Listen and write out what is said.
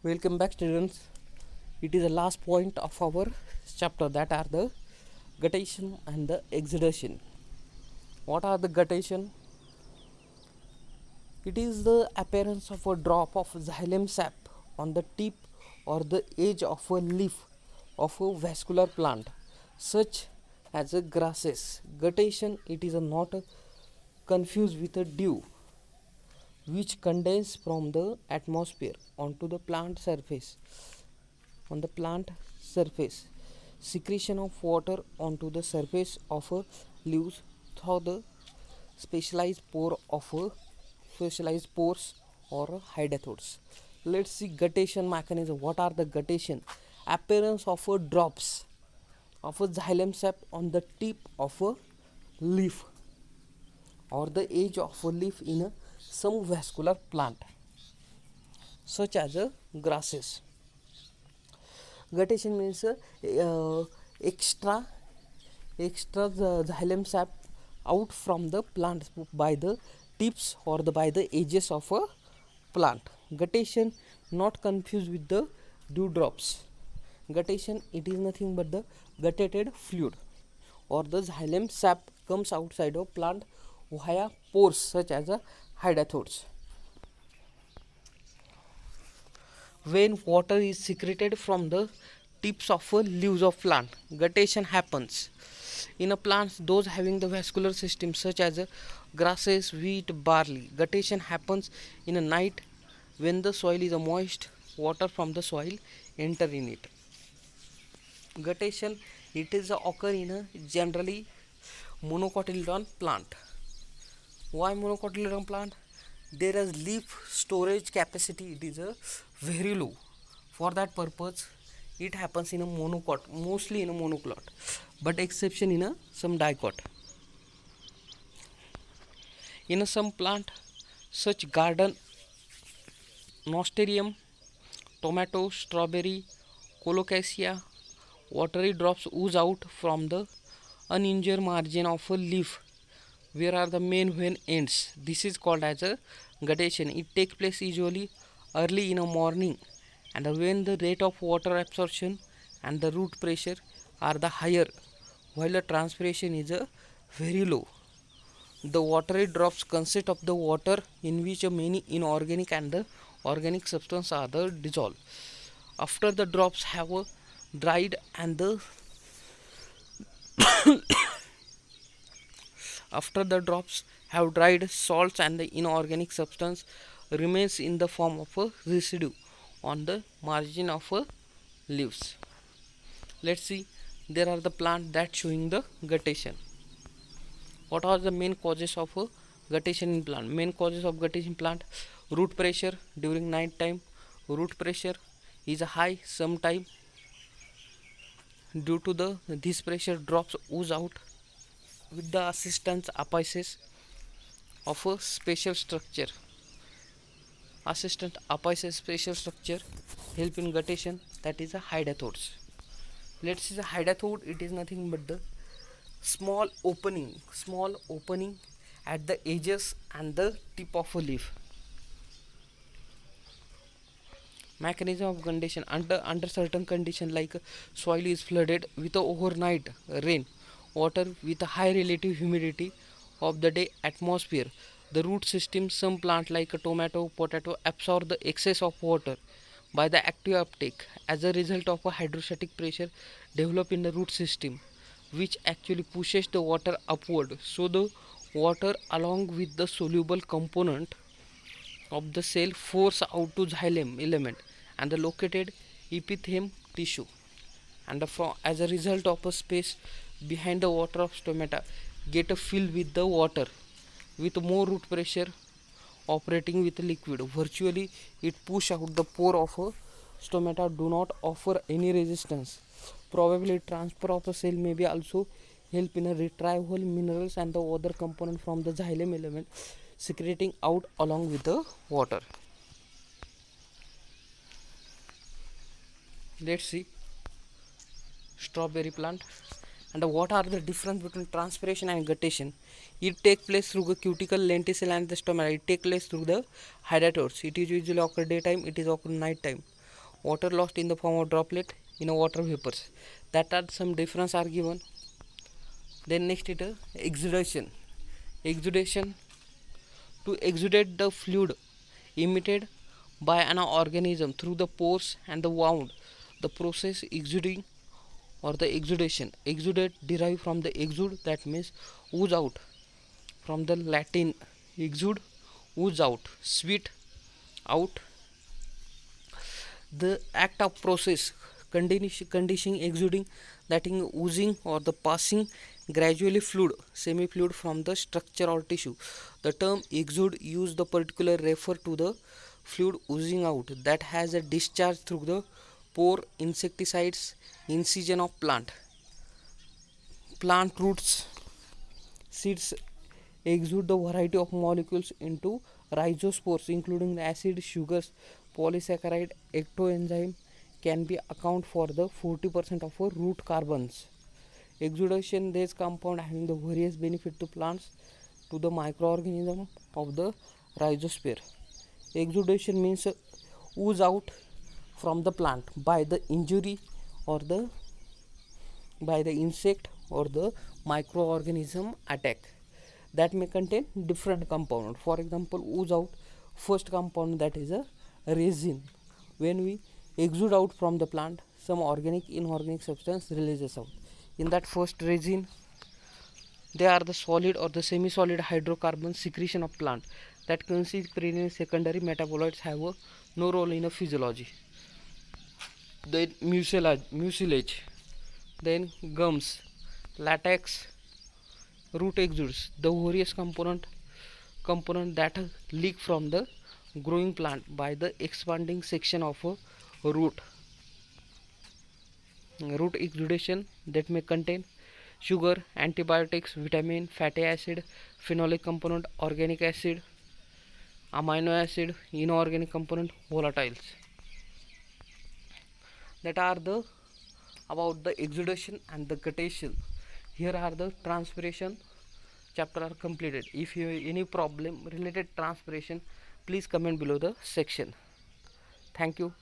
Welcome back, students. It is the last point of our chapter, that are the guttation and the exudation. What are the guttation? It is the appearance of a drop of xylem sap on the tip or the edge of a leaf of a vascular plant, such as a grasses. Guttation, it is not confused with a dew, which condenses from the atmosphere onto the plant surface. On the plant surface, secretion of water onto the surface of a leaves through the specialized pores or hydatodes. Let's see guttation mechanism. What are the guttation? Appearance of a drops of a xylem sap on the tip of a leaf or the edge of a leaf in some vascular plant, such as grasses. Guttation means extra xylem sap out from the plant by the tips or by the edges of a plant. Guttation not confused with the dewdrops. Guttation, it is nothing but the gutated fluid or the xylem sap comes outside of plant via pores such as a hydatodes. When water is secreted from the tips of leaves of plant, guttation happens. In a plants, those having the vascular system such as grasses, wheat, barley, guttation happens in a night when the soil is moist. Water from the soil enter in it. Guttation, it is occur in a generally monocotyledon plant. Why monocotyledon plant? There is leaf storage capacity, it is very low. For that purpose, it happens in a monocot, mostly in a monoclot, but exception in a some dicot. In a some plant such garden, nosterium, tomato, strawberry, colocasia, watery drops ooze out from the uninjured margin of a leaf. Where are the main vein ends? This is called as a guttation. It takes place usually early in a morning, and when the rate of water absorption and the root pressure are the higher, while the transpiration is very low. The watery drops consist of the water in which many inorganic and the organic substance are dissolved. After the drops have dried and the after the drops have dried, salts and the inorganic substance remains in the form of a residue on the margin of leaves. Let's see, there are the plant that showing the guttation. What are the main causes of guttation in plant? Main causes of guttation in plant: root pressure during night time. Root pressure is high sometime. Due to the this pressure, drops ooze out with the assistance apices of a special structure. Assistant apices special structure help in guttation, that is a hydatodes. Let's see the hydathode. It is nothing but the small opening at the edges and the tip of a leaf. Mechanism of guttation: under certain condition, like soil is flooded with a overnight rain water with a high relative humidity of the day atmosphere, the root system, some plant like a tomato, potato, absorb the excess of water by the active uptake. As a result of a hydrostatic pressure develop in the root system, which actually pushes the water upward, so the water along with the soluble component of the cell force out to xylem element and the located epithelium tissue, and as a result of a space behind the water of stomata get a fill with the water with more root pressure operating with liquid. Virtually it push out the pore of a stomata, do not offer any resistance. Probably transfer of a cell may be also help in a retrieval minerals and the other component from the xylem element secreting out along with the water. Let's see strawberry plant. And what are the difference between transpiration and guttation? It takes place through the cuticle, lenticel and the stomata. It takes place through the hydatodes. It is usually occur daytime, it is occur night time. water lost in the form of droplet in a water vapors. That are some difference are given. Then next it exudation. Exudation, to exudate the fluid emitted by an organism through the pores and the wound. The process exuding or the exudation. Exudate derived from the exude, that means ooze out, from the Latin exude, ooze out, sweat out. The act of process conditioning exuding, that is oozing or the passing gradually fluid semi fluid from the structure or tissue. The term exude used the particular refer to the fluid oozing out that has a discharge through the pore. Insecticides, incision of plant roots, seeds exude the variety of molecules into rhizospores including the acid, sugars, polysaccharide, ectoenzyme can be account for the 40% of our root carbons. Exudation, this compound having the various benefit to plants to the microorganism of the rhizosphere. Exudation means ooze out from the plant by the injury or the by the insect or the microorganism attack, that may contain different compound. For example, ooze out, first compound, that is a resin. When we exude out from the plant, some organic inorganic substance releases out. In that first resin, they are the solid or the semi solid hydrocarbon secretion of plant that consists primary secondary metabolites have no role in a physiology. Then mucilage, then gums, latex, root exudes, the various component that leak from the growing plant by the expanding section of a root. Root exudation, that may contain sugar, antibiotics, vitamin, fatty acid, phenolic component, organic acid, amino acid, inorganic component, volatiles. That are the about the exudation and the guttation. Here are the transpiration chapter are completed. If you have any problem related transpiration, please comment below the section. Thank you.